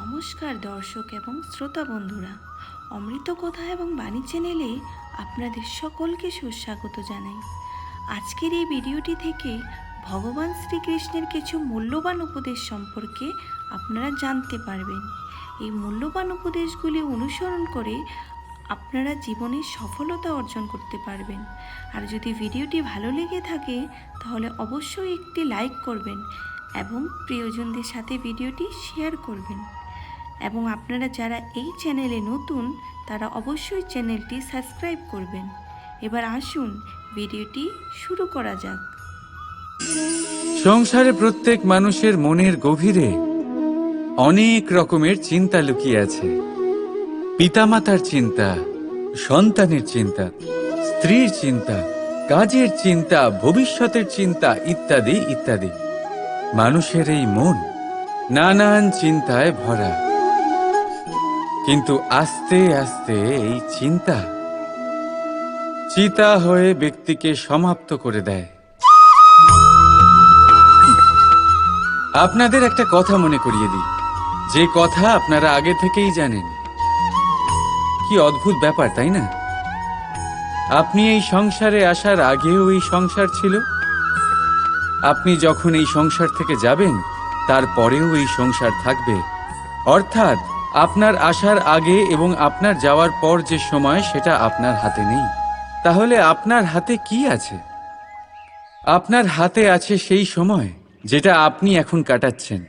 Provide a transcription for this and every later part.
নমস্কার দর্শক এবং শ্রোতা বন্ধুরা, অমৃত কথা এবং বাণী চ্যানেলে আপনাদের সকলকে সুস্বাগত জানাই। আজকের এই ভিডিওটি থেকে ভগবান শ্রীকৃষ্ণের কিছু মূল্যবান উপদেশ সম্পর্কে আপনারা জানতে পারবেন। এই মূল্যবান উপদেশগুলি অনুসরণ করে আপনারা জীবনে সফলতা অর্জন করতে পারবেন। আর যদি ভিডিওটি ভালো লেগে থাকে তাহলে অবশ্যই একটি লাইক করবেন এবং প্রিয়জনদের সাথে ভিডিওটি শেয়ার করবেন। এবং আপনারা যারা এই চ্যানেলে নতুন তারা অবশ্যই চ্যানেলটি সাবস্ক্রাইব করবেন। এবার আসুন ভিডিওটি শুরু করা যাক। সংসারে প্রত্যেক মানুষের মনের গভীরে অনেক রকমের চিন্তা লুকিয়ে আছে। পিতামাতার চিন্তা, সন্তানের চিন্তা, স্ত্রীর চিন্তা, কাজের চিন্তা, ভবিষ্যতের চিন্তা ইত্যাদি ইত্যাদি। মানুষের এই মন নানান চিন্তায় ভরা, কিন্তু আস্তে আস্তে এই চিন্তা চিতা হয়ে ব্যক্তিকে সমাপ্ত করে দেয়। আপনাদের একটা কথা মনে করিয়ে দিই, যে কথা আপনারা আগে থেকেই জানেন। কি অদ্ভুত ব্যাপার, তাই না? আপনি এই সংসারে আসার আগেও এই সংসার ছিল, আপনি যখন এই সংসার থেকে যাবেন তারপরেও এই সংসার থাকবে। অর্থাৎ আপনার আসার আগে এবং আপনার যাওয়ার পর যে সময়, সেটা আপনার হাতে নেই। তাহলে আপনার হাতে কি আছে? আপনার হাতে আছে সেই সময় যেটা আপনি এখন কাটাচ্ছেন,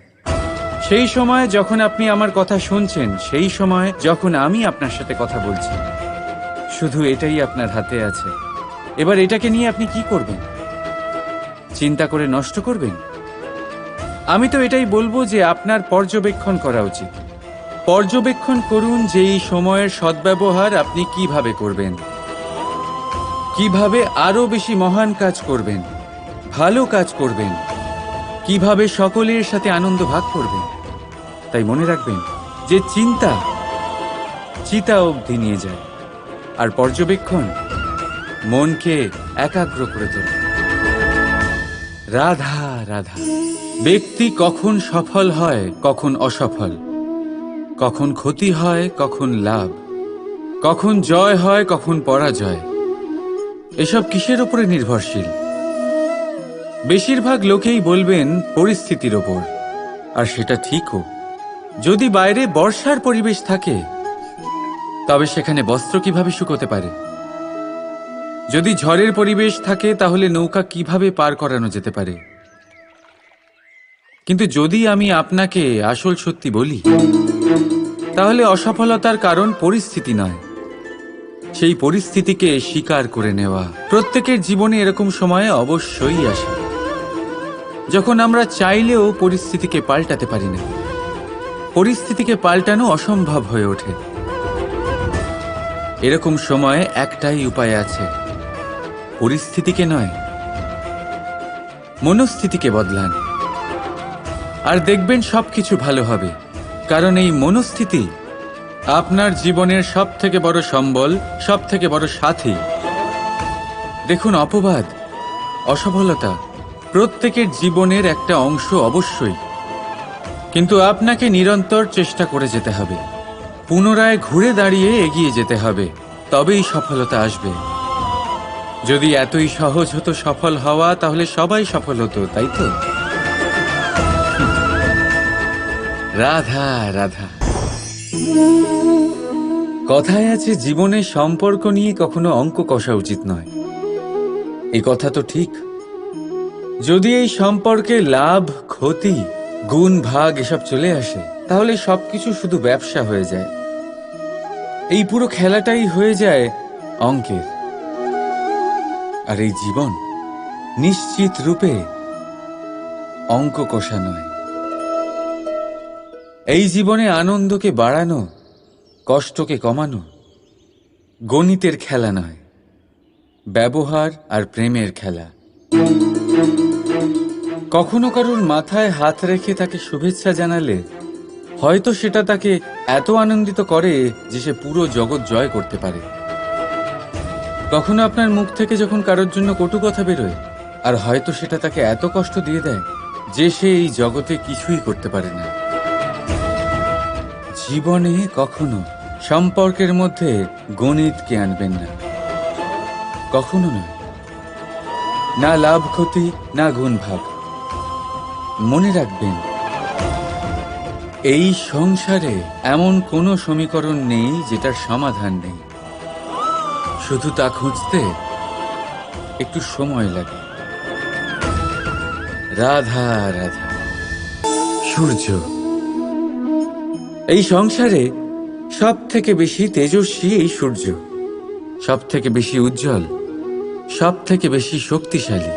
সেই সময় যখন আপনি আমার কথা শুনছেন, সেই সময় যখন আমি আপনার সাথে কথা বলছি। শুধু এটাই আপনার হাতে আছে। এবার এটাকে নিয়ে আপনি কি করবেন? চিন্তা করে নষ্ট করবেন? আমি তো এটাই বলবো যে আপনার পর্যবেক্ষণ করা উচিত। পর্যবেক্ষণ করুন যে এই সময়ের সদ্ব্যবহার আপনি কিভাবে করবেন, কিভাবে আরো বেশি মহান কাজ করবেন, ভালো কাজ করবেন, কিভাবে সকলের সাথে আনন্দ ভাগ করবেন। তাই মনে রাখবেন যে চিন্তা চিতা অবধি নিয়ে যায়, আর পর্যবেক্ষণ মনকে একাগ্র করে তোলে। রাধা রাধা। ব্যক্তি কখন সফল হয়, কখন অসফল, কখন ক্ষতি হয়, কখন লাভ, কখন জয় হয়, কখন পরাজয়, এসব কিসের উপরে নির্ভরশীল? বেশিরভাগ লোকেই বলবেন পরিস্থিতির ওপর, আর সেটা ঠিকও। যদি বাইরে বর্ষার পরিবেশ থাকে তবে সেখানে বস্ত্র কিভাবে শুকোতে পারে? যদি ঝড়ের পরিবেশ থাকে তাহলে নৌকা কিভাবে পার করানো যেতে পারে? কিন্তু যদি আমি আপনাকে আসল সত্যি বলি, তাহলে অসফলতার কারণ পরিস্থিতি নয়, সেই পরিস্থিতিকে স্বীকার করে নেওয়া। প্রত্যেকের জীবনে এরকম সময়ে অবশ্যই আসে যখন আমরা চাইলেও পরিস্থিতিকে পাল্টাতে পারি না। পরিস্থিতিকে পাল্টানো অসম্ভব হয়ে ওঠে। এরকম সময়ে একটাই উপায় আছে, পরিস্থিতিকে নয়, মনস্থিতিকে বদলান, আর দেখবেন সবকিছু ভালো হবে। কারণ এই মনস্থিতি আপনার জীবনের সব থেকে বড় সম্বল, সব থেকে বড় সাথী। দেখুন, অপবাদ, অসফলতা প্রত্যেকের জীবনের একটা অংশ অবশ্যই, কিন্তু আপনাকে নিরন্তর চেষ্টা করে যেতে হবে, পুনরায় ঘুরে দাঁড়িয়ে এগিয়ে যেতে হবে, তবেই সফলতা আসবে। যদি এতই সহজ হতো সফল হওয়া, তাহলে সবাই সফল হতো, তাই তো? রাধা রাধা। কথায় আছে, জীবনের সম্পর্ক নিয়ে কখনো অঙ্ক কষা উচিত নয়। এই কথা তো ঠিক। যদি এই সম্পর্কে লাভ, ক্ষতি, গুণ, ভাগ এসব চলে আসে, তাহলে সবকিছু শুধু ব্যবসা হয়ে যায়। এই পুরো খেলাটাই হয়ে যায় অঙ্কের। আর এই জীবন নিশ্চিত রূপে অঙ্ক কষা নয়। এই জীবনে আনন্দকে বাড়ানো, কষ্টকে কমানো গণিতের খেলা নয়, ব্যবহার আর প্রেমের খেলা। কখনো কারুর মাথায় হাত রেখে তাকে শুভেচ্ছা জানালে হয়তো সেটা তাকে এত আনন্দিত করে যে সে পুরো জগৎ জয় করতে পারে। কখনো আপনার মুখ থেকে যখন কারোর জন্য কটু কথা বেরোয়, আর হয়তো সেটা তাকে এত কষ্ট দিয়ে দেয় যে সে এই জগতে কিছুই করতে পারে না। জীবনে কখনো সম্পর্কের মধ্যে গণিতকে আনবেন না, কখনো নয়। না লাভ ক্ষতি, না গুণ ভাগ। মনে রাখবেন, এই সংসারে এমন কোনো সমীকরণ নেই যেটার সমাধান নেই। শুধু তা খুঁজতে একটু সময় লাগে। রাধা রাধা। সূর্য এই সংসারে সব থেকে বেশি তেজস্বী এই সূর্য, সব থেকে বেশি উজ্জ্বল, সব থেকে বেশি শক্তিশালী।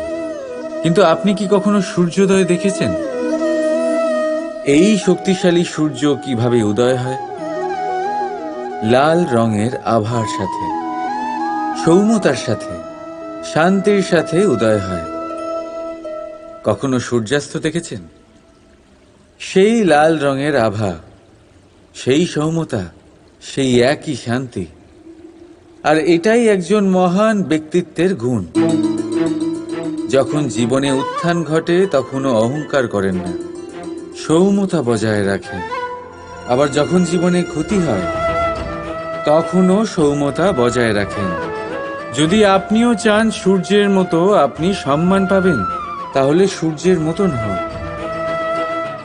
কিন্তু আপনি কি কখনো সূর্যোদয় দেখেছেন? এই শক্তিশালী সূর্য কিভাবে উদয় হয়? লাল রঙের আভার সাথে, সৌম্যতার সাথে, শান্তির সাথে উদয় হয়। কখনো সূর্যাস্ত দেখেছেন? সেই লাল রঙের আভা, সেই সৌম্যতা, সেই একই শান্তি। আর এটাই একজন মহান ব্যক্তিত্বের গুণ। যখন জীবনে উত্থান ঘটে তখনও অহংকার করেন না, সৌম্যতা বজায় রাখেন। আবার যখন জীবনে ক্ষতি হয় তখনও সৌম্যতা বজায় রাখেন। যদি আপনিও চান সূর্যের মতো আপনি সম্মান পাবেন, তাহলে সূর্যের মতন হন।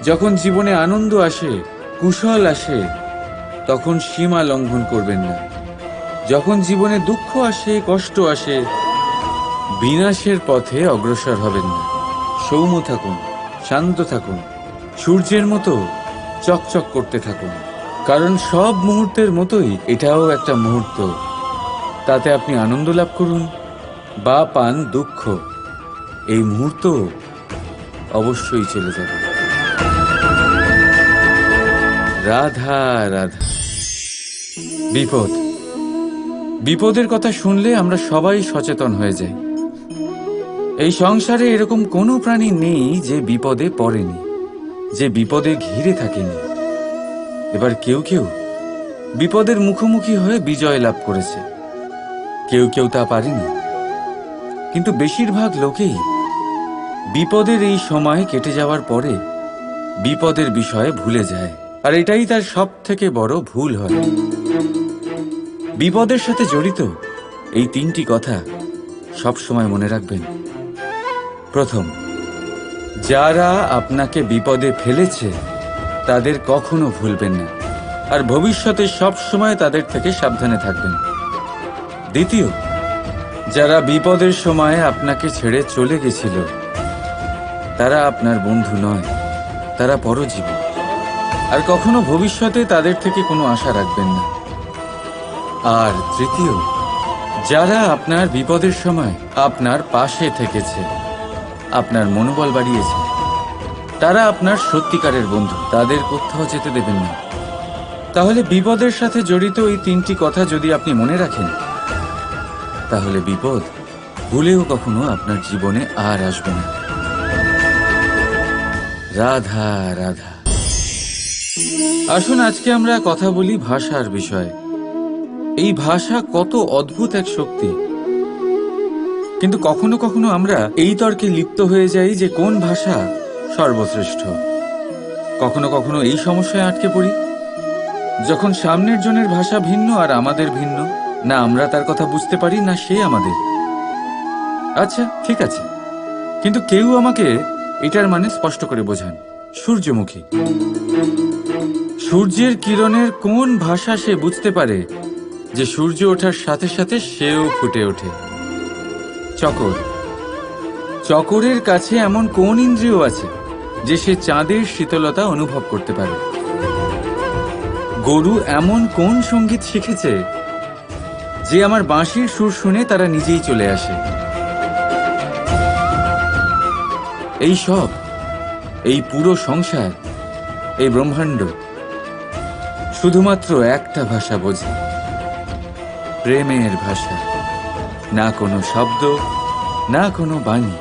যখন জীবনে আনন্দ আসে, কুশল আসে, তখন সীমা লঙ্ঘন করবেন না। যখন জীবনে দুঃখ আসে, কষ্ট আসে, বিনাশের পথে অগ্রসর হবেন না। সৌম্য থাকুন, শান্ত থাকুন, সূর্যের মতো চকচক করতে থাকুন। কারণ সব মুহূর্তের মতোই এটাও একটা মুহূর্ত। তাতে আপনি আনন্দ লাভ করুন বা পান দুঃখ, এই মুহূর্ত অবশ্যই চলে যাবে। রাধা রাধা। বিপদ, বিপদের কথা শুনলে আমরা সবাই সচেতন হয়ে যাই। এই সংসারে এরকম কোনো প্রাণী নেই যে বিপদে পড়েনি, যে বিপদে ঘিরে থাকেনি। এবার কেউ কেউ বিপদের মুখোমুখি হয়ে বিজয় লাভ করেছে, কেউ কেউ তা পারেনি। কিন্তু বেশিরভাগ লোকেই বিপদের এই সময় কেটে যাওয়ার পরে বিপদের বিষয়ে ভুলে যায়। আর এটাই তার সব থেকে বড় ভুল হয়। বিপদের সাথে জড়িত এই তিনটি কথা সব সময় মনে রাখবেন। প্রথম, যারা আপনাকে বিপদে ফেলেছে তাদের কখনো ভুলবেন না, আর ভবিষ্যতে সব সময় তাদের থেকে সাবধানে থাকবেন। দ্বিতীয়, যারা বিপদের সময় আপনাকে ছেড়ে চলে গেছিল তারা আপনার বন্ধু নয়, তারা পরজীবী। আর কখনো ভবিষ্যতে তাদের থেকে কোনো আশা রাখবেন না। আর তৃতীয়, যারা আপনার বিপদের সময় আপনার পাশে থেকেছে, আপনার মনোবল বাড়িয়েছে, তারা আপনার সত্যিকারের বন্ধু, তাদের কোথাও যেতে দেবেন না। তাহলে বিপদের সাথে জড়িত এই তিনটি কথা যদি আপনি মনে রাখেন, তাহলে বিপদ ভুলেও কখনো আপনার জীবনে আর আসবে না। রাধা রাধা। আসুন আজকে আমরা কথা বলি ভাষার বিষয়ে। এই ভাষা কত অদ্ভুত এক শক্তি। কিন্তু কখনো কখনো আমরা এই তর্কে লিপ্ত হয়ে যাই যে কোন ভাষা সর্বশ্রেষ্ঠ। কখনো কখনো এই সমস্যায় আটকে পড়ি, যখন সামনের জনের ভাষা ভিন্ন আর আমাদের ভিন্ন, না আমরা তার কথা বুঝতে পারি না সে আমাদের। আচ্ছা ঠিক আছে, কিন্তু কেউ আমাকে এটার মানে স্পষ্ট করে বোঝান। সূর্যমুখী, সূর্যের কিরণের কোন ভাষা সে বুঝতে পারে যে সূর্য ওঠার সাথে সাথে সেও ফুটে ওঠে? চকর, চকরের কাছে এমন কোন ইন্দ্রিয় আছে যে সে চাঁদের শীতলতা অনুভব করতে পারে? গরু এমন কোন সঙ্গীত শিখেছে যে আমার বাঁশির সুর শুনে তারা নিজেই চলে আসে? এই সব, এই পুরো সংসার, এই ব্রহ্মাণ্ড শুধুমাত্র একটা ভাষা বোঝে, প্রেমের ভাষা। না কোনো শব্দ, না কোনো বাণী,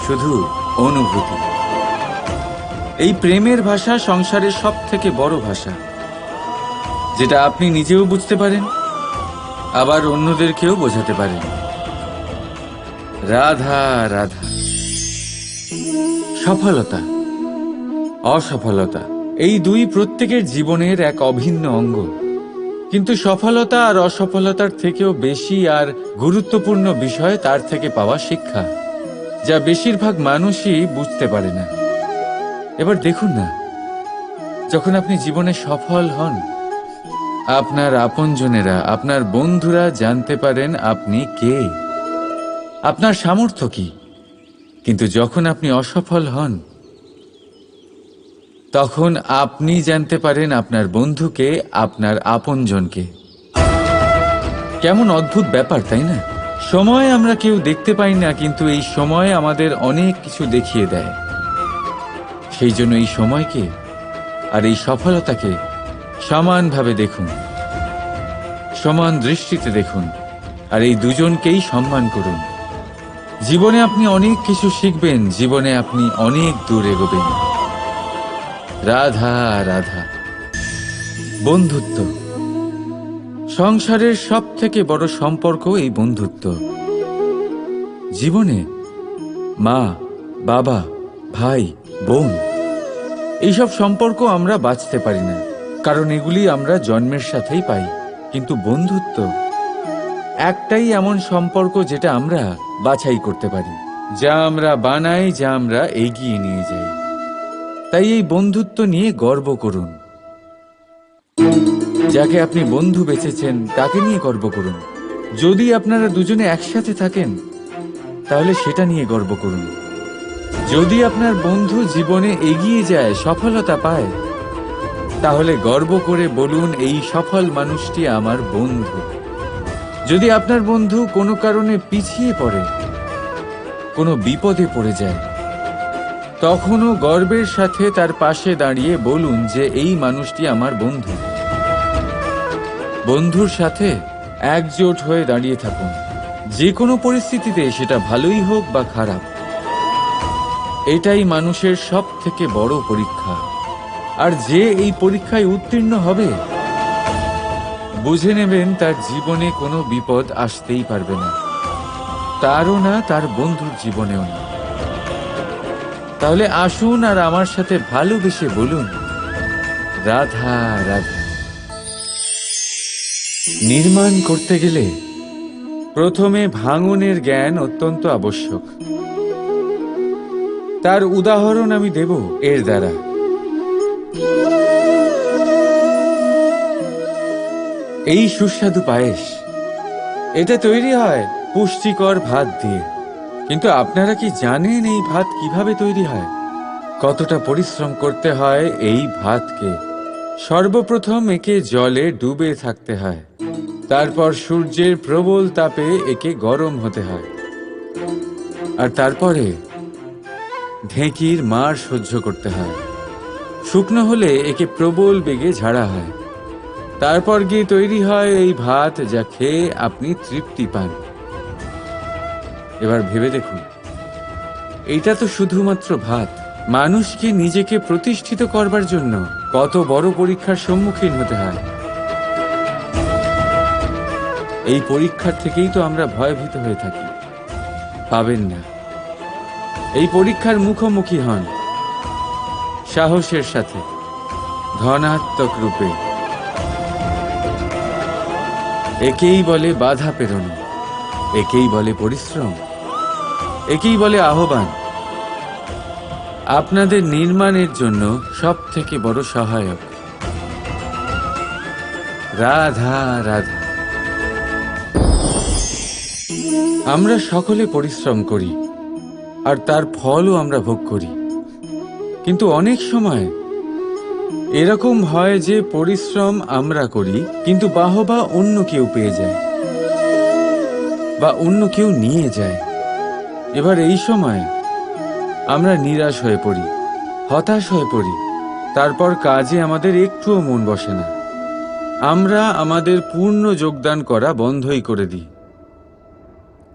শুধু অনুভূতি। এই প্রেমের ভাষা সংসারের সব থেকে বড় ভাষা, যেটা আপনি নিজেও বুঝতে পারেন, আবার অন্যদেরকেও বোঝাতে পারেন। রাধা রাধা। সফলতা, অসফলতা, এই দুই প্রত্যেকের জীবনের এক অভিন্ন অঙ্গ। কিন্তু সফলতা আর অসফলতার থেকেও বেশি আর গুরুত্বপূর্ণ বিষয় তার থেকে পাওয়া শিক্ষা, যা বেশিরভাগ মানুষই বুঝতে পারে না। এবার দেখুন না, যখন আপনি জীবনে সফল হন, আপনার আপনজনেরা, আপনার বন্ধুরা জানতে পারেন আপনি কে, আপনার সামর্থ্য কি। কিন্তু যখন আপনি অসফল হন, তখন আপনি জানতে পারেন আপনার বন্ধুকে, আপনার আপনজনকে। কেমন অদ্ভুত ব্যাপার, তাই না? সময় আমরা কেউ দেখতে পাই না, কিন্তু এই সময় আমাদের অনেক কিছু দেখিয়ে দেয়। সেই জন্য এই সময়কে আর এই সফলতাকে সমানভাবে দেখুন, সমান দৃষ্টিতে দেখুন, আর এই দুজনকেই সম্মান করুন। জীবনে আপনি অনেক কিছু শিখবেন, জীবনে আপনি অনেক দূর এগোবেন। রাধা রাধা। বন্ধুত্ব সংসারের সব থেকে বড় সম্পর্ক এই বন্ধুত্ব। জীবনে মা, বাবা, ভাই, বোন, এইসব সম্পর্ক আমরা বাঁচতে পারি না, কারণ এগুলি আমরা জন্মের সাথেই পাই। কিন্তু বন্ধুত্ব একটাই এমন সম্পর্ক যেটা আমরা বাছাই করতে পারি, যা আমরা বানাই, যা আমরা এগিয়ে নিয়ে যাই। তাই এই বন্ধুত্ব নিয়ে গর্ব করুন। যাকে আপনি বন্ধু বেছেছেন তাকে নিয়ে গর্ব করুন। যদি আপনারা দুজনে একসাথে থাকেন, তাহলে সেটা নিয়ে গর্ব করুন। যদি আপনার বন্ধু জীবনে এগিয়ে যায়, সফলতা পায়, তাহলে গর্ব করে বলুন, এই সফল মানুষটি আমার বন্ধু। যদি আপনার বন্ধু কোনো কারণে পিছিয়ে পড়ে, কোনো বিপদে পড়ে যায়, তখনও গর্বের সাথে তার পাশে দাঁড়িয়ে বলুন যে এই মানুষটি আমার বন্ধু। বন্ধুর সাথে একজোট হয়ে দাঁড়িয়ে থাকুন, যে কোনো পরিস্থিতিতে, সেটা ভালোই হোক বা খারাপ। এটাই মানুষের সব থেকে বড় পরীক্ষা। আর যে এই পরীক্ষায় উত্তীর্ণ হবে, বুঝে নেবেন তার জীবনে কোনো বিপদ আসতেই পারবে না, তারও না, তার বন্ধুর জীবনেও না। তাহলে আসুন আর আমার সাথে ভালোবেসে বলুন, রাধা রাধা। নির্মাণ করতে গেলে প্রথমে ভাঙনের জ্ঞান অত্যন্ত আবশ্যক। তার উদাহরণ আমি দেব এর দ্বারা। এই সুস্বাদু পায়েস, এটা তৈরি হয় পুষ্টিকর ভাত দিয়ে। কিন্তু আপনারা কি জানেন এই ভাত কিভাবে তৈরি হয়? কতটা পরিশ্রম করতে হয় এই ভাতকে? সর্বপ্রথম একে জলে ডুবে থাকতে হয়, তারপর সূর্যের প্রবল তাপে একে গরম হতে হয়, আর তারপরে ঢেঁকির মার সহ্য করতে হয়। শুকনো হলে একে প্রবল বেগে ঝাড়া হয়, তারপর গিয়ে তৈরি হয় এই ভাত, যা খেয়ে আপনি তৃপ্তি পান। এবার ভেবে দেখুন, এইটা তো শুধুমাত্র ভাত। মানুষকে নিজেকে প্রতিষ্ঠিত করবার জন্য কত বড় পরীক্ষার সম্মুখীন হতে হয়। এই পরীক্ষার থেকেই তো আমরা ভয়ভীত হয়ে থাকি। পাবেন না। এই পরীক্ষার মুখোমুখি হন সাহসের সাথে, ধনাত্মক রূপে। একেই বলে বাধা পেরোনো, একেই বলে পরিশ্রম, একেই বলে আহ্বান। আপনাদের নির্মাণের জন্য সব থেকে বড় সহায়ক। রাধা রাধা। আমরা সকলে পরিশ্রম করি, আর তার ফলও আমরা ভোগ করি। কিন্তু অনেক সময় এরকম হয় যে পরিশ্রম আমরা করি, কিন্তু বাহবা অন্য কেউ পেয়ে যায় বা অন্য কেউ নিয়ে যায়। এবার এই সময় আমরা নিরাশ হয়ে পড়ি, হতাশ হয়ে পড়ি। তারপর কাজে আমাদের একটুও মন বসে না। আমরা আমাদের পূর্ণ যোগদান করা বন্ধই করে দিই।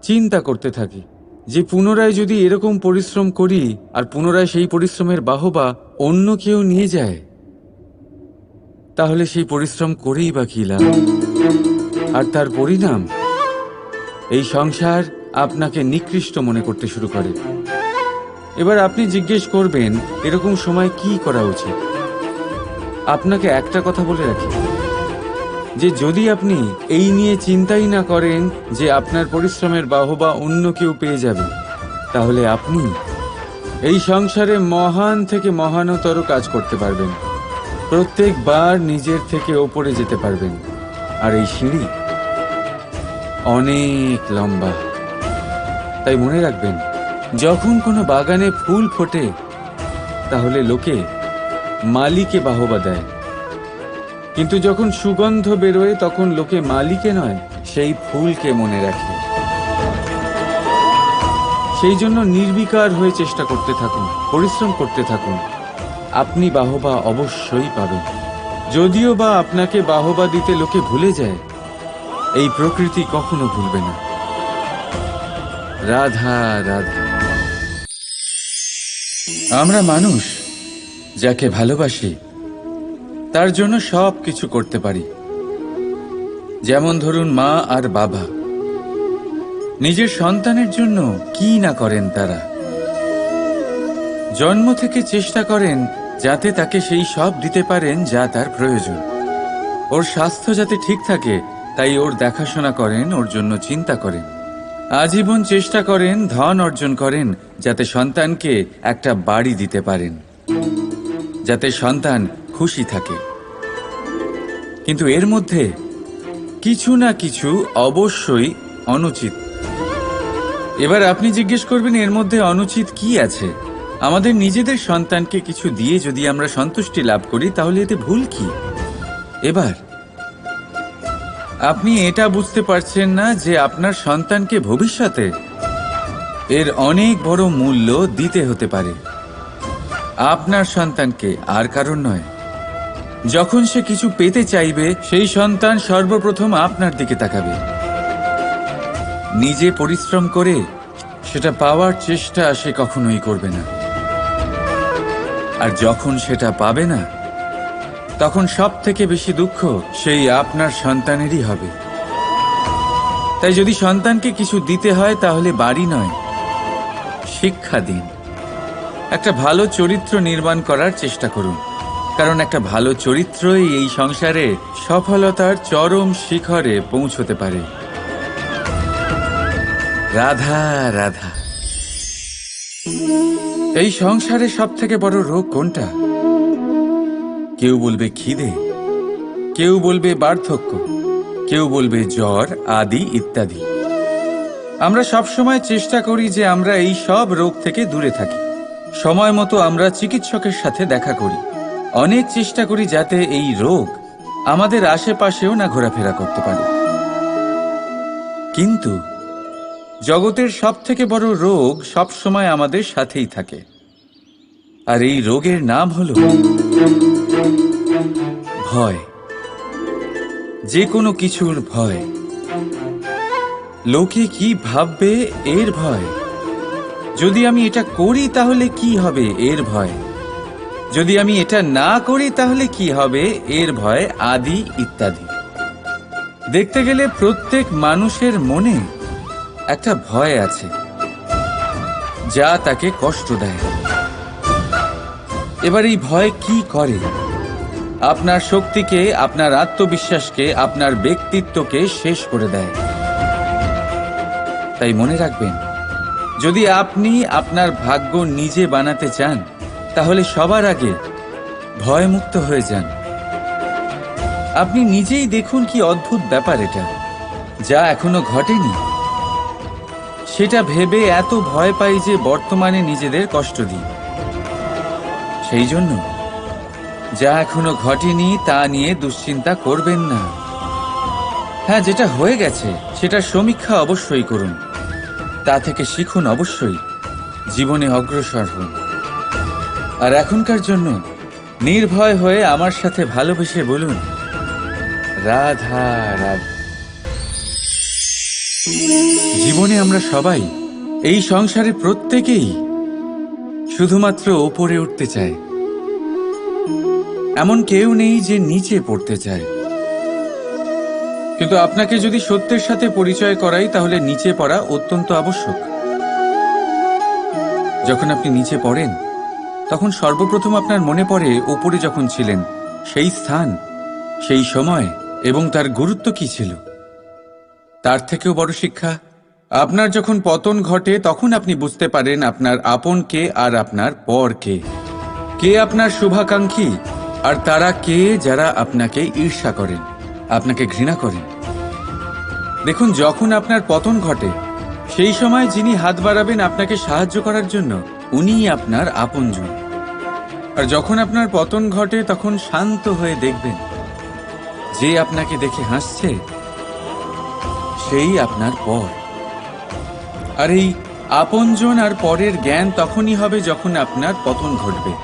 চিন্তা করতে থাকি যে পুনরায় যদি এরকম পরিশ্রম করি, আর পুনরায় সেই পরিশ্রমের বাহবা অন্য কেউ নিয়ে যায়, তাহলে সেই পরিশ্রম করেই বা কি লাভ? আর তার পরিণাম, এই সংসার আপনাকে নিকৃষ্ট মনে করতে শুরু করে। এবার আপনি জিজ্ঞেস করবেন, এরকম সময় কি করা উচিত? আপনাকে একটা কথা বলে রাখি, যে যদি আপনি এই নিয়ে চিন্তাই না করেন যে আপনার পরিশ্রমের বাহবা অন্য কেউ পেয়ে যাবে, তাহলে আপনি এই সংসারে মহান থেকে মহানতর কাজ করতে পারবেন। প্রত্যেকবার নিজের থেকে ওপরে যেতে পারবেন। আর এই সিঁড়ি অনেক লম্বা। তাই মনে রাখবেন, যখন কোনো বাগানে ফুল ফোটে তাহলে লোকে মালিকে বাহবা দেয়, কিন্তু যখন সুগন্ধ বেরোয় তখন লোকে মালিকে নয়, সেই ফুলকে মনে রাখে। সেই জন্য নির্বিকার হয়ে চেষ্টা করতে থাকুন, পরিশ্রম করতে থাকুন। আপনি বাহবা অবশ্যই পাবেন। যদিও বা আপনাকে বাহবা দিতে লোকে ভুলে যায়, এই প্রকৃতি কখনো ভুলবে না। রাধা রাধা। আমরা মানুষ যাকে ভালোবাসি তার জন্য সব কিছু করতে পারি। যেমন ধরুন, মা আর বাবা নিজের সন্তানের জন্য কি না করেন। তারা জন্ম থেকে চেষ্টা করেন যাতে তাকে সেই সব দিতে পারেন যা তার প্রয়োজন। ওর স্বাস্থ্য যাতে ঠিক থাকে তাই ওর দেখাশোনা করেন, ওর জন্য চিন্তা করেন। আজীবন চেষ্টা করেন, ধন অর্জন করেন যাতে সন্তানকে একটা বাড়ি দিতে পারেন, যাতে সন্তান খুশি থাকে। কিন্তু এর মধ্যে কিছু না কিছু অবশ্যই অনুচিত। এবার আপনি জিজ্ঞেস করবেন, এর মধ্যে অনুচিত কি আছে? আমাদের নিজেদের সন্তানকে কিছু দিয়ে যদি আমরা সন্তুষ্টি লাভ করি তাহলে এতে ভুল কি? এবার আপনি এটা বুঝতে পারছেন না যে আপনার সন্তানকে ভবিষ্যতে এর অনেক বড় মূল্য দিতে হতে পারে। আপনার সন্তানকে, আর কারণ নয়। যখন সে কিছু পেতে চাইবে সেই সন্তান সর্বপ্রথম আপনার দিকে তাকাবে। নিজে পরিশ্রম করে সেটা পাওয়ার চেষ্টা সে কখনোই করবে না। আর যখন সেটা পাবে না তখন সব থেকে বেশি দুঃখ সেই আপনার সন্তানেরই হবে। তাই যদি সন্তানকে কিছু দিতে হয় তাহলে বাড়ি নয়, শিক্ষা দিন। একটা ভালো চরিত্র নির্মাণ করার চেষ্টা করুন, কারণ একটা ভালো চরিত্রই এই সংসারে সফলতার চরম শিখরে পৌঁছতে পারে। রাধা রাধা। এই সংসারে সব থেকে বড় রোগ কোনটা? কেউ বলবে খিদে, কেউ বলবে বার্ধক্য, কেউ বলবে জ্বর আদি ইত্যাদি। আমরা সব সময় চেষ্টা করি যে আমরা এই সব রোগ থেকে দূরে থাকি। সময় মতো আমরা চিকিৎসকের সাথে দেখা করি। অনেক চেষ্টা করি যাতে এই রোগ আমাদের আশেপাশেও না ঘোরাফেরা করতে পারে। কিন্তু জগতের সব থেকে বড় রোগ সব সময় আমাদের সাথেই থাকে, আর এই রোগের নাম হলো ভয়। যে কোনো কিছুর ভয়। লোকে কি ভাববে এর ভয়। যদি আমি এটা করি তাহলে কি হবে এর ভয়। যদি আমি এটা না করি তাহলে কি হবে এর ভয় আদি ইত্যাদি। দেখতে গেলে প্রত্যেক মানুষের মনে একটা ভয় আছে যা তাকে কষ্ট দেয়। এবার এই ভয় কি করে? আপনার শক্তিকে, আপনার আত্মবিশ্বাসকে, আপনার ব্যক্তিত্বকে শেষ করে দেয়। তাই মনে রাখবেন, যদি আপনি আপনার ভাগ্য নিজে বানাতে চান তাহলে সবার আগে ভয়মুক্ত হয়ে যান। আপনি নিজেই দেখুন কি অদ্ভুত ব্যাপার এটা, যা এখনো ঘটেনি সেটা ভেবে এত ভয় পাই যে বর্তমানে নিজেদের কষ্ট দিই। সেই জন্য যা এখনো ঘটেনি তা নিয়ে দুশ্চিন্তা করবেন না। হ্যাঁ, যেটা হয়ে গেছে সেটার সমীক্ষা অবশ্যই করুন, তা থেকে শিখুন, অবশ্যই জীবনে অগ্রসর হন। আর এখনকার জন্য নির্ভয় হয়ে আমার সাথে ভালোবেসে বলুন, রাধা রাধা। জীবনে আমরা সবাই, এই সংসারে প্রত্যেকেই শুধুমাত্র ওপরে উঠতে চায়। এমন কেউ নেই যে নিচে পড়তে চায়। কিন্তু আপনাকে যদি সত্যের সাথে পরিচয় করাই তাহলে নিচে পড়া অত্যন্ত আবশ্যক। যখন আপনি নিচে পড়েন তখন সর্বপ্রথম আপনার মনে পড়ে ওপরে যখন ছিলেন সেই স্থান, সেই সময় এবং তার গুরুত্ব কি ছিল। তার থেকেও বড় শিক্ষা, আপনার যখন পতন ঘটে তখন আপনি বুঝতে পারেন আপনার আপন কে আর আপনার পর কে। কে আপনার শুভাকাঙ্ক্ষী আর তারা কে যারা আপনাকে ঈর্ষা করেন, আপনাকে ঘৃণা করেন। দেখুন, যখন আপনার পতন ঘটে সেই সময় যিনি হাত বাড়াবেন আপনাকে সাহায্য করার জন্য, উনিই আপনার আপনজন। আর যখন আপনার পতন ঘটে তখন শান্ত হয়ে দেখবেন যে আপনাকে দেখে হাসছে সেই আপনার পর। আর এই আপনজন আর পরের জ্ঞান তখনই হবে যখন আপনার পতন ঘটবে,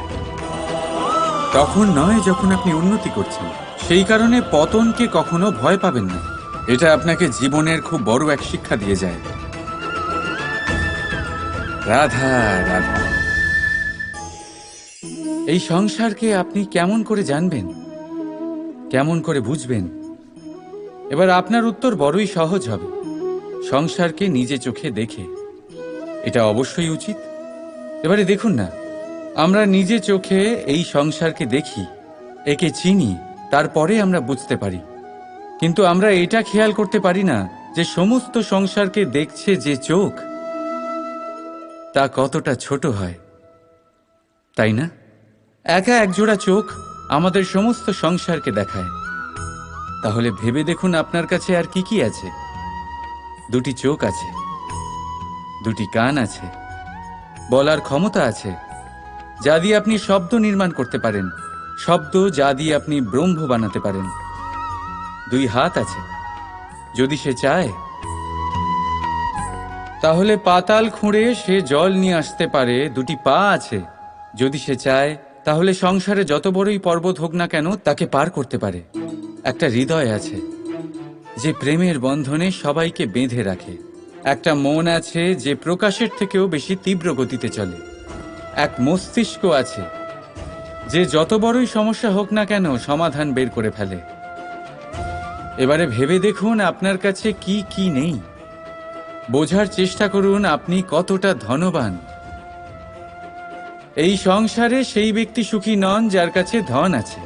তখন নয় যখন আপনি উন্নতি করছেন। সেই কারণে পতনকে কখনো ভয় পাবেন না। এটা আপনাকে জীবনের খুব বড় এক শিক্ষা দিয়ে যায়। রাধা রাধা। এই সংসারকে আপনি কেমন করে জানবেন, কেমন করে বুঝবেন? এবার আপনার উত্তর বড়ই সহজ হবে, সংসারকে নিজে চোখে দেখে। এটা অবশ্যই উচিত। এবারে দেখুন না, আমরা নিজে চোখে এই সংসারকে দেখি, একে চিনি, তারপরে আমরা বুঝতে পারি। কিন্তু আমরা এটা খেয়াল করতে পারি না যে সমস্ত সংসারকে দেখছে যে চোখ, তা কতটা ছোট হয়, তাই না? একা একজোড়া চোখ আমাদের সমস্ত সংসারকে দেখায়। তাহলে ভেবে দেখুন আপনার কাছে আর কি কি আছে। দুটি চোখ আছে, দুটি কান আছে, বলার ক্ষমতা আছে যা দিয়ে আপনি শব্দ নির্মাণ করতে পারেন, শব্দ যা দিয়ে আপনি ব্রহ্ম বানাতে পারেন। দুই হাত আছে, যদি সে চায় তাহলে পাতাল খুঁড়ে সে জল নিয়ে আসতে পারে। দুটি পা আছে, যদি সে চায় তাহলে সংসারে যত বড়ই পর্বত হোক না কেন তাকে পার করতে পারে। একটা হৃদয় আছে যে প্রেমের বন্ধনে সবাইকে বেঁধে রাখে। একটা মন আছে যে প্রকাশের থেকেও বেশি তীব্র গতিতে চলে। এক মস্তিষ্ক আছে যে যত বড়ই সমস্যা হোক না কেন সমাধান বের করে ফেলে। এবারে ভেবে দেখুন আপনার কাছে কি কি নেই। বোঝার চেষ্টা করুন আপনি কতটা ধনবান। এই সংসারে সেই ব্যক্তি সুখী নন যার কাছে ধন আছে,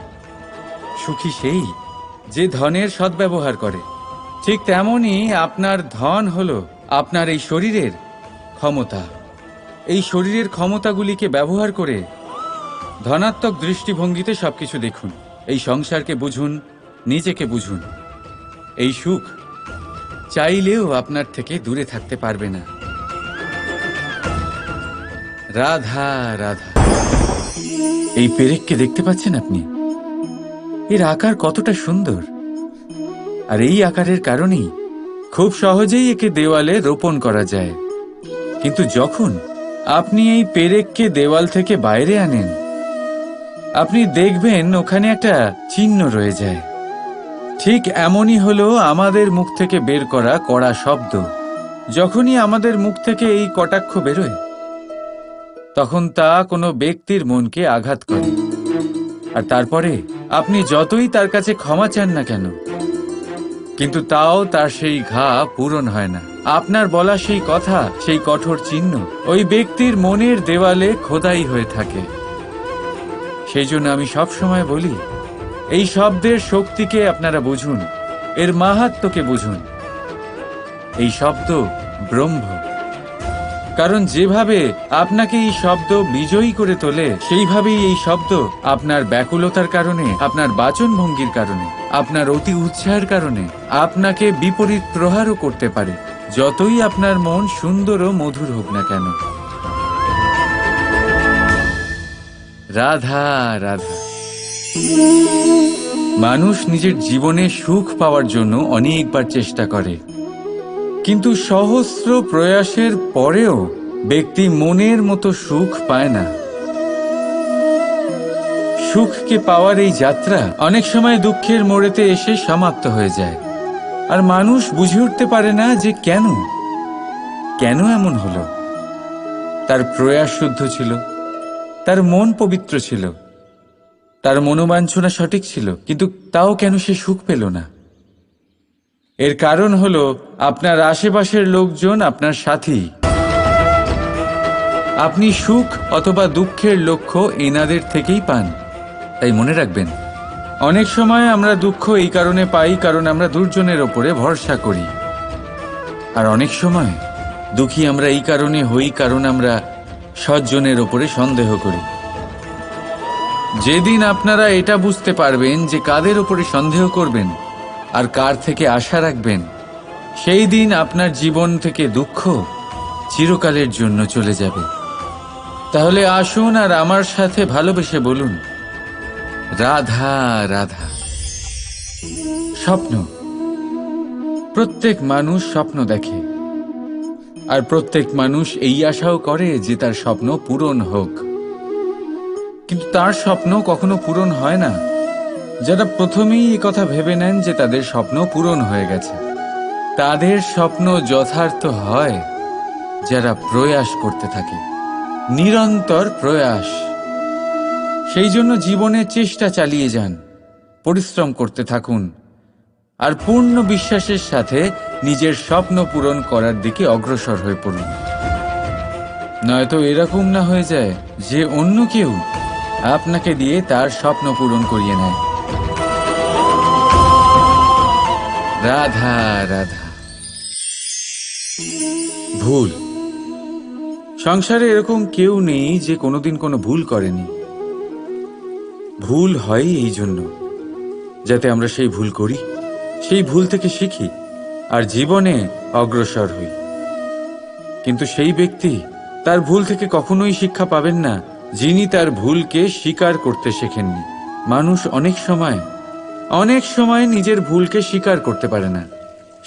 সুখী সেই যে ধনের সদ্ব্যবহার করে। ঠিক তেমনি আপনার ধন হলো আপনার এই শরীরের ক্ষমতা। এই শরীরের ক্ষমতাগুলিকে ব্যবহার করে ধনাত্মক দৃষ্টিভঙ্গিতে সবকিছু দেখুন। এই সংসারকে বুঝুন, নিজেকে বুঝুন। এই সুখ চাইলেও আপনার থেকে দূরে থাকতে পারবে না। রাধা রাধা। এই পেরেককে দেখতে পাচ্ছেন আপনি? এর আকার কতটা সুন্দর। আর এই আকারের কারণেই খুব সহজেই একে দেওয়ালে রোপণ করা যায়। কিন্তু যখন আপনি এই পেরেককে দেওয়াল থেকে বাইরে আনেন, আপনি দেখবেন ওখানে একটা চিহ্ন রয়ে যায়। ঠিক এমনই হলো আমাদের মুখ থেকে বের করা কড়া শব্দ। যখনই আমাদের মুখ থেকে এই কটাক্ষ বেরোয়, তখন তা কোনো ব্যক্তির মনকে আঘাত করে। আর তারপরে আপনি যতই তার কাছে ক্ষমা চান না কেন, কিন্তু তাও তার সেই ঘা পূরণ হয় না। আপনার বলা সেই কথা, সেই কঠোর চিহ্ন ওই ব্যক্তির মনের দেওয়ালে খোদাই হয়ে থাকে। সেই জন্য আমি সবসময় বলি, এই শব্দের শক্তিকে আপনারা বুঝুন, এর মাহাত্ম্যকে বুঝুন। এই শব্দ ব্রহ্ম। কারণ যেভাবে আপনাকে এই শব্দ বিজয়ী করে তোলে, সেইভাবেই এই শব্দ আপনার ব্যাকুলতার কারণে, আপনার বাচন ভঙ্গির কারণে, আপনার অতি উৎসাহের কারণে আপনাকে বিপরীত প্রহারও করতে পারে, যতই আপনার মন সুন্দর ও মধুর হোক না কেন। রাধা রাধা। মানুষ নিজের জীবনে সুখ পাওয়ার জন্য অনেকবার চেষ্টা করে, কিন্তু সহস্র প্রয়াসের পরেও ব্যক্তি মনের মতো সুখ পায় না। সুখকে পাওয়ার এই যাত্রা অনেক সময় দুঃখের মোড়েতে এসে সমাপ্ত হয়ে যায়। আর মানুষ বুঝে উঠতে পারে না যে কেন এমন হলো। তার প্রয়াস শুদ্ধ ছিল, তার মন পবিত্র ছিল, তার মনোবাঞ্ছনা সঠিক ছিল, কিন্তু তাও কেন সে সুখ পেল না? এর কারণ হলো আপনার আশেপাশের লোকজন আপনার সাথী। আপনি সুখ অথবা দুঃখের লক্ষ্য এনাদের থেকেই পান। তাই মনে রাখবেন, অনেক সময় আমরা দুঃখ এই কারণে পাই কারণ আমরা দুর্জনের ওপরে ভরসা করি, আর অনেক সময় দুঃখী আমরা এই কারণে হই কারণ আমরা সজ্জনের ওপরে সন্দেহ করি। যেদিন আপনারা এটা বুঝতে পারবেন যে কাদের ওপরে সন্দেহ করবেন আর কার থেকে আশা রাখবেন, সেই দিন আপনার জীবন থেকে দুঃখ চিরকালের জন্য চলে যাবে। তাহলে আসুন আর আমার সাথে ভালোবেসে বলুন, রাধা রাধা। স্বপ্ন, প্রত্যেক মানুষ স্বপ্ন দেখে, আর প্রত্যেক মানুষ এই আশাও করে যে তার স্বপ্ন পূরণ হোক, কিন্তু তার স্বপ্ন কখনো পূরণ হয় না। যারা প্রথমেই এই কথা ভেবে নেন যে তাদের স্বপ্ন পূরণ হয়ে গেছে, তাদের স্বপ্ন যথার্থ হয় যারা প্রয়াস করতে থাকে, নিরন্তর প্রয়াস। সেই জন্য জীবনে চেষ্টা চালিয়ে যান, পরিশ্রম করতে থাকুন, আর পূর্ণ বিশ্বাসের সাথে নিজের স্বপ্ন পূরণ করার দিকে অগ্রসর হয়ে পড়ুন। নয়তো এরকম না হয়ে যায় যে অন্য কেউ আপনাকে দিয়ে তার স্বপ্ন পূরণ করিয়ে নেয়। রাধা রাধা। ভুল, সংসারে এরকম কেউ নেই যে কোনোদিন কোনো ভুল করেনি। ভুল হয় এই জন্য যাতে আমরা সেই ভুল করি, সেই ভুল থেকে শিখি আর জীবনে অগ্রসর হই। কিন্তু সেই ব্যক্তি তার ভুল থেকে কখনোই শিক্ষা পাবেন না যিনি তার ভুলকে স্বীকার করতে শেখেননি। মানুষ অনেক সময় নিজের ভুলকে স্বীকার করতে পারে না,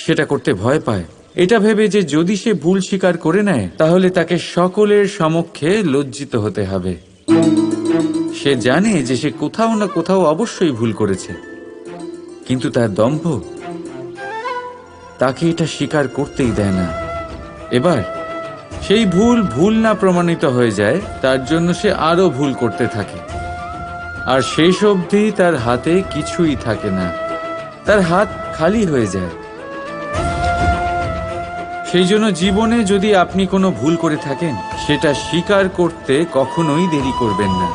সেটা করতে ভয় পায়, এটা ভেবে যে যদি সে ভুল স্বীকার করে নেয় তাহলে তাকে সকলের সমক্ষে লজ্জিত হতে হবে। সে জানে যে সে কোথাও না কোথাও অবশ্যই ভুল করেছে, কিন্তু তার দম্ভ তাকে এটা স্বীকার করতেই দেয় না। এবার সেই ভুল না প্রমাণিত হয়ে যায়, তার জন্য সে আরো ভুল করতে থাকে, আর শেষ অবধি তার হাতে কিছুই থাকে না, তার হাত খালি হয়ে যায়। সেই জন্য জীবনে যদি আপনি কোনো ভুল করে থাকেন, সেটা স্বীকার করতে কখনোই দেরি করবেন না।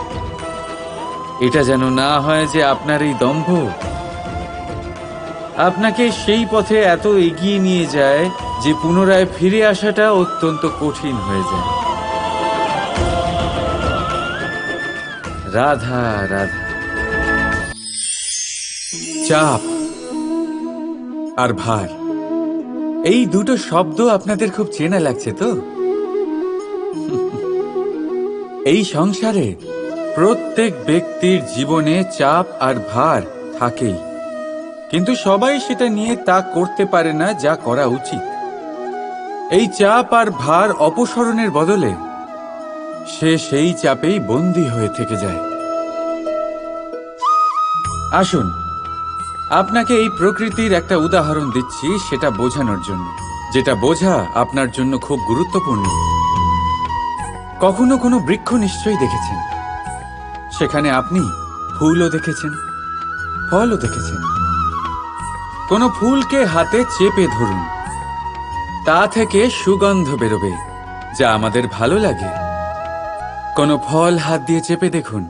এটা যেন না হয় যে আপনার এই দম্ভ আপনাকে সেই পথে এত এগিয়ে নিয়ে যায় যে পুনরায় ফিরে আসাটা অত্যন্ত কঠিন হয়ে যায়। রাধা রাধা। চাপ আর ভার, এই দুটো শব্দ আপনাদের খুব চেনা লাগছে তো? এই সংসারে প্রত্যেক ব্যক্তির জীবনে চাপ আর ভার থাকেই, কিন্তু সবাই সেটা নিয়ে তা করতে পারে না যা করা উচিত। এই চাপ আর ভার অপসরণের বদলে সে সেই চাপেই বন্দী হয়ে থেকে যায়। আসুন, আপনাকে এই প্রকৃতির একটা উদাহরণ দিচ্ছি, সেটা বোঝানোর জন্য, যেটা বোঝা আপনার জন্য খুব গুরুত্বপূর্ণ। কখনো কোনো বৃক্ষ নিশ্চয়ই দেখেছেন, সেখানে আপনি ফুলও দেখেছেন, ফলও দেখেছেন। কোনো ফুলকে হাতে চেপে ধরুন, তা থেকে সুগন্ধ বেরোবে যা আমাদের ভালো লাগে। কোনো ফল হাত দিয়ে চেপে দেখুন,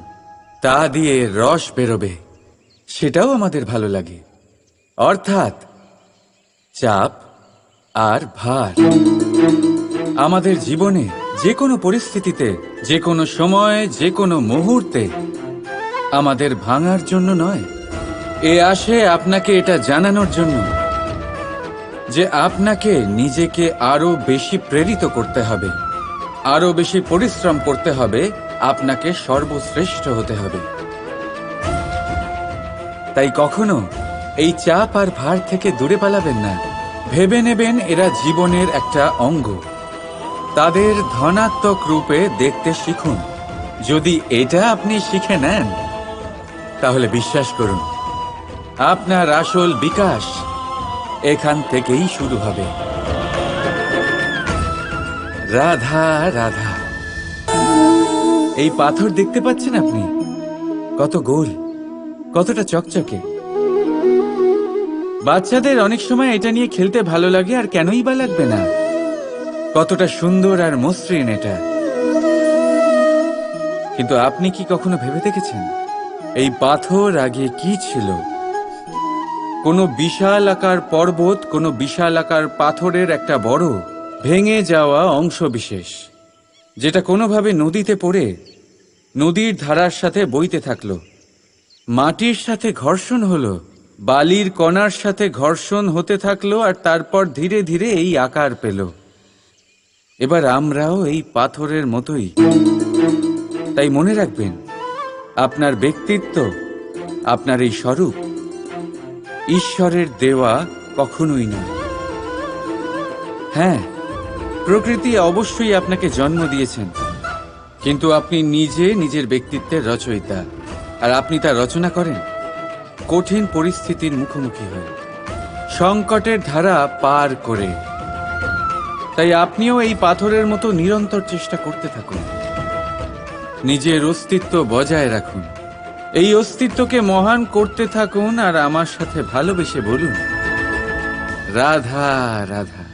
তা দিয়ে রস বেরোবে, সেটাও আমাদের ভালো লাগে। অর্থাৎ চাপ আর ভার আমাদের জীবনে যে কোনো পরিস্থিতিতে, যে কোনো সময়, যে কোনো মুহূর্তে আমাদের ভাঙার জন্য নয়। এ আসে আপনাকে এটা জানানোর জন্য যে আপনাকে নিজেকে আরো বেশি প্রেরিত করতে হবে, আরো বেশি পরিশ্রম করতে হবে, আপনাকে সর্বশ্রেষ্ঠ হতে হবে। তাই কখনো এই চাপ আর ভার থেকে দূরে পালাবেন না। ভেবে নেবেন এরা জীবনের একটা অঙ্গ, তাদের ধনাত্মক রূপে দেখতে শিখুন। যদি এটা আপনি শিখে নেন, তাহলে বিশ্বাস করুন আপনার আসল বিকাশ এখান থেকেই শুরু হবে। রাধা রাধা। এই পাথর দেখতে পাচ্ছেন আপনি? কত গোল, কতটা চকচকে। বাচ্চাদের অনেক সময় এটা নিয়ে খেলতে ভালো লাগে, আর কেনই বা লাগবে না? কতটা সুন্দর আর মসৃণ এটা। কিন্তু আপনি কি কখনো ভেবে দেখেছেন এই পাথর আগে কি ছিল? কোনো বিশাল আকার পর্বত, কোনো বিশাল আকার পাথরের একটা বড় ভেঙে যাওয়া অংশ বিশেষ, যেটা কোনোভাবে নদীতে পড়ে নদীর ধারার সাথে বইতে থাকলো। মাটির সাথে ঘর্ষণ হলো, বালির কণার সাথে ঘর্ষণ হতে থাকলো, আর তারপর ধীরে ধীরে এই আকার পেল। এবার আমরাও এই পাথরের মতোই। তাই মনে রাখবেন, আপনার ব্যক্তিত্ব, আপনার এই স্বরূপ ঈশ্বরের দেওয়া কখনোই না। হ্যাঁ, প্রকৃতি অবশ্যই আপনাকে জন্ম দিয়েছেন, কিন্তু আপনি নিজে নিজের ব্যক্তিত্বের রচয়িতা। আর আপনি তা রচনা করেন কঠিন পরিস্থিতির মুখোমুখি হয়ে, সংকটের ধারা পার করে। তাই আপনিও এই পাথরের মতো নিরন্তর চেষ্টা করতে থাকুন, নিজের অস্তিত্ব বজায় রাখুন, এই অস্তিত্বকে মহান করতে থাকুন, আর আমার সাথে ভালোবেসে বলুন, রাধা রাধা।